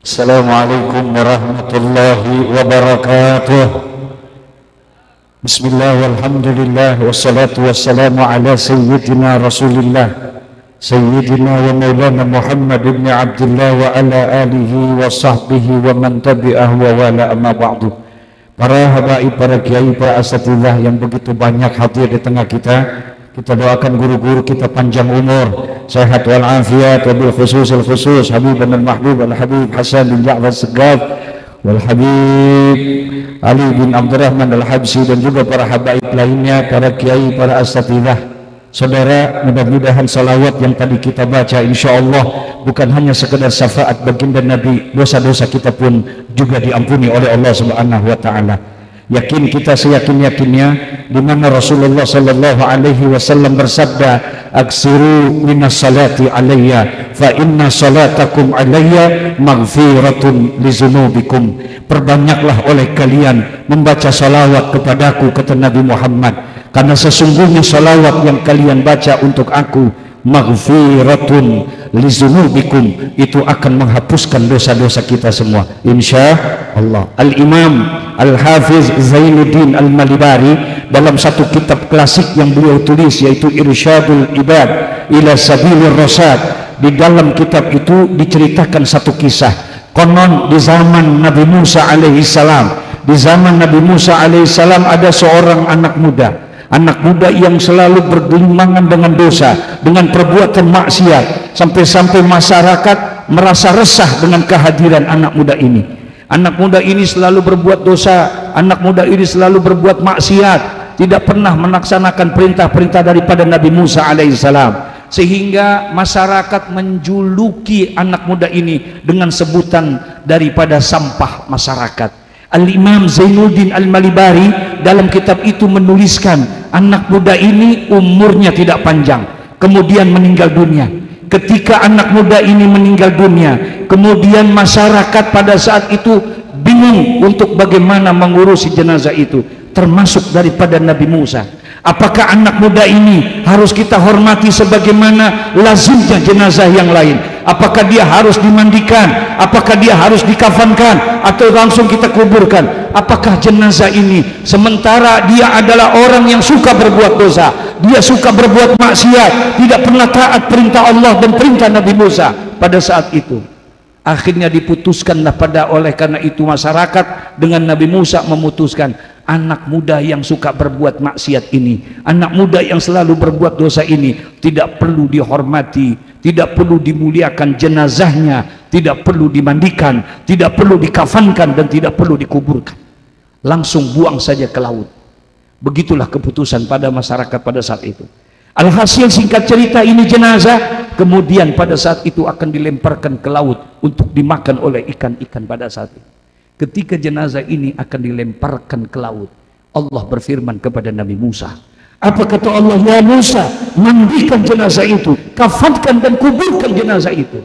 Assalamualaikum warahmatullahi wabarakatuh. Bismillah walhamdulillah wassalatu wassalamu ala sayyidina rasulillah sayyidina wa maulana Muhammad ibn Abdullah wa ala alihi wa sahbihi wa man tabi'ahu wa wala amma ba'du. Para habaib, para kiai, para asatidzah yang begitu banyak hadir di tengah kita, kita doakan guru-guru kita panjang umur, sehat wal afiat, wabil khusus Habibana al-Mahbub al-Habib Hasan bin Ja'far Segaf wal Habib Ali bin Abdurrahman al-Habsi, dan juga para habaib lainnya, para kiai, para asatidzah. Saudara, mudah-mudahan salawat yang tadi kita baca insyaallah bukan hanya sekedar syafaat baginda Nabi, dosa-dosa kita pun juga diampuni oleh Allah Subhanahu wa taala. Yakin kita seyakin-yakinnya di mana Rasulullah sallallahu alaihi wasallam bersabda, "Aksiru minas salati alayya fa inna salatakum alayya maghfiratun lizunubikum." Perbanyaklah oleh kalian membaca salawat kepadaku, kata Nabi Muhammad, karena sesungguhnya salawat yang kalian baca untuk aku maghfiratun lizunubikum, itu akan menghapuskan dosa-dosa kita semua insya Allah. Al-Imam Al-Hafiz Zainuddin Al-Malibari dalam satu kitab klasik yang beliau tulis, yaitu Irsyadul Ibad ila Sabilir Rasyad, di dalam kitab itu diceritakan satu kisah. Konon di zaman Nabi Musa alaihissalam, di zaman Nabi Musa alaihissalam ada seorang anak muda yang selalu bergelimpangan dengan dosa, dengan perbuatan maksiat, sampai-sampai masyarakat merasa resah dengan kehadiran anak muda ini. Anak muda ini selalu berbuat dosa, anak muda ini selalu berbuat maksiat, tidak pernah melaksanakan perintah-perintah daripada Nabi Musa alaihissalam, sehingga masyarakat menjuluki anak muda ini dengan sebutan daripada sampah masyarakat. Al-Imam Zainuddin Al-Malibari dalam kitab itu menuliskan, anak muda ini umurnya tidak panjang, kemudian meninggal dunia. Ketika anak muda ini meninggal dunia, kemudian masyarakat pada saat itu bingung untuk bagaimana mengurusi jenazah itu, termasuk daripada Nabi Musa. Apakah anak muda ini harus kita hormati sebagaimana lazimnya jenazah yang lain? Apakah dia harus dimandikan? Apakah dia harus dikafankan? Atau langsung kita kuburkan? Apakah jenazah ini, sementara dia adalah orang yang suka berbuat dosa, dia suka berbuat maksiat, tidak pernah taat perintah Allah dan perintah Nabi Musa pada saat itu? Akhirnya diputuskanlah oleh karena itu masyarakat dengan Nabi Musa memutuskan, anak muda yang suka berbuat maksiat ini, anak muda yang selalu berbuat dosa ini tidak perlu dihormati, tidak perlu dimuliakan jenazahnya, tidak perlu dimandikan, tidak perlu dikafankan, dan tidak perlu dikuburkan. Langsung buang saja ke laut. Begitulah keputusan pada masyarakat pada saat itu. Alhasil singkat cerita, ini jenazah kemudian pada saat itu akan dilemparkan ke laut untuk dimakan oleh ikan-ikan pada saat itu. Ketika jenazah ini akan dilemparkan ke laut, Allah berfirman kepada Nabi Musa. Apa kata Allah? Ya Musa, mandikan jenazah itu, kafankan dan kuburkan jenazah itu.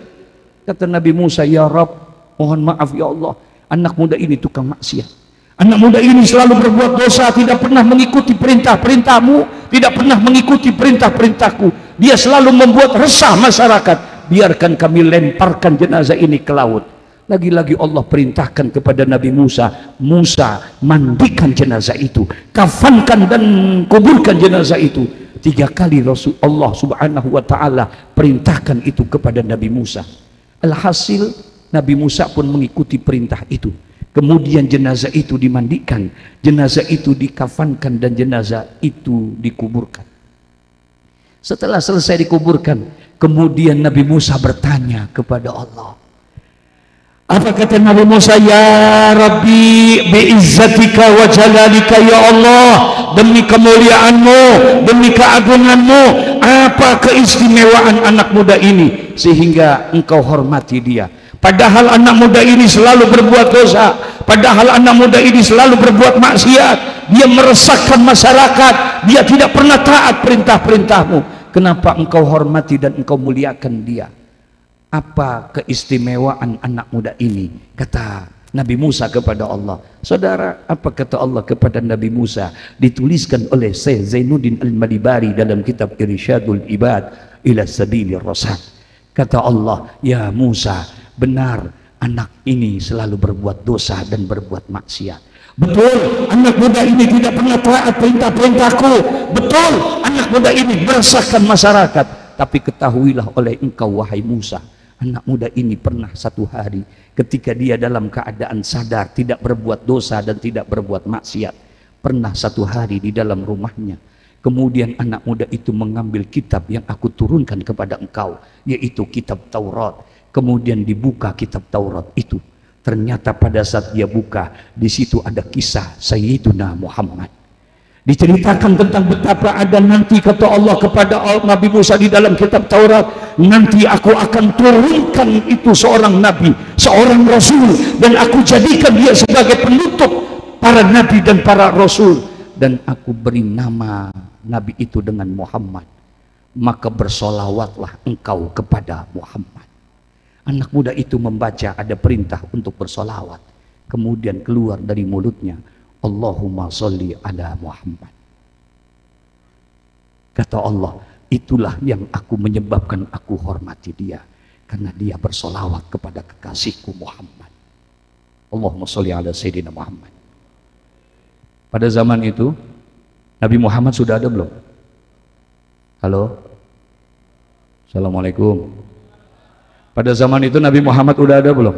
Kata Nabi Musa, ya Rabb, mohon maaf ya Allah, anak muda ini tukang maksiat, anak muda ini selalu berbuat dosa, tidak pernah mengikuti perintah-perintahmu, tidak pernah mengikuti perintah-perintahku, dia selalu membuat resah masyarakat. Biarkan kami lemparkan jenazah ini ke laut. Lagi-lagi Allah perintahkan kepada Nabi Musa, Musa, mandikan jenazah itu, kafankan dan kuburkan jenazah itu. 3 kali Allah Subhanahu wa ta'ala perintahkan itu kepada Nabi Musa. Alhasil Nabi Musa pun mengikuti perintah itu. Kemudian jenazah itu dimandikan, jenazah itu dikafankan, dan jenazah itu dikuburkan. Setelah selesai dikuburkan, kemudian Nabi Musa bertanya kepada Allah. Apa kata Nabi Musa? Ya Rabbi, biizzatika wa jalalika, ya Allah, demi kemuliaanmu, demi keagunganmu, apa keistimewaan anak muda ini sehingga engkau hormati dia? Padahal anak muda ini selalu berbuat dosa, padahal anak muda ini selalu berbuat maksiat, dia meresahkan masyarakat, dia tidak pernah taat perintah-perintahmu. Kenapa engkau hormati dan engkau muliakan dia? Apa keistimewaan anak muda ini? Kata Nabi Musa kepada Allah. Saudara, apa kata Allah kepada Nabi Musa? Dituliskan oleh Syekh Zainuddin Al-Malibari dalam kitab Irsyadul Ibad ila Sabilir Rasyad. Kata Allah, ya Musa, benar anak ini selalu berbuat dosa dan berbuat maksiat. Betul, anak muda ini tidak pernah taat perintah-perintahku. Betul, anak muda ini meresahkan masyarakat. Tapi ketahuilah oleh engkau wahai Musa, anak muda ini pernah satu hari ketika dia dalam keadaan sadar, tidak berbuat dosa dan tidak berbuat maksiat, pernah satu hari di dalam rumahnya, kemudian anak muda itu mengambil kitab yang aku turunkan kepada engkau, yaitu kitab Taurat. Kemudian dibuka kitab Taurat itu, ternyata pada saat dia buka, di situ ada kisah Sayyiduna Muhammad. Diceritakan tentang betapa ada nanti, kata Allah kepada Nabi Musa di dalam kitab Taurat, nanti aku akan turunkan itu seorang nabi, seorang rasul, dan aku jadikan dia sebagai penutup para nabi dan para rasul, dan aku beri nama nabi itu dengan Muhammad, maka bersolawatlah engkau kepada Muhammad. Anak muda itu membaca ada perintah untuk bersolawat, kemudian keluar dari mulutnya, Allahumma sholli ala Muhammad. Kata Allah, itulah yang aku menyebabkan aku hormati dia, karena dia bersolawat kepada kekasihku Muhammad. Allahumma sholli ala Sayyidina Muhammad. Pada zaman itu Nabi Muhammad sudah ada belum? Halo? Assalamualaikum. Pada zaman itu Nabi Muhammad udah ada belum?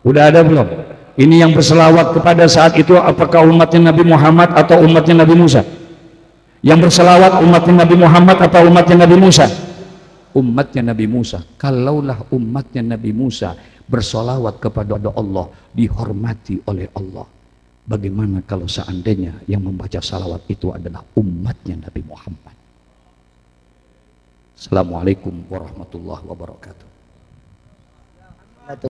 Udah ada belum? Ini yang berselawat kepada saat itu apakah umatnya Nabi Muhammad atau umatnya Nabi Musa? Yang berselawat umatnya Nabi Muhammad atau umatnya Nabi Musa? Umatnya Nabi Musa. Kalaulah umatnya Nabi Musa bersolawat kepada Allah, dihormati oleh Allah, bagaimana kalau seandainya yang membaca salawat itu adalah umatnya Nabi Muhammad? Assalamualaikum warahmatullahi wabarakatuh.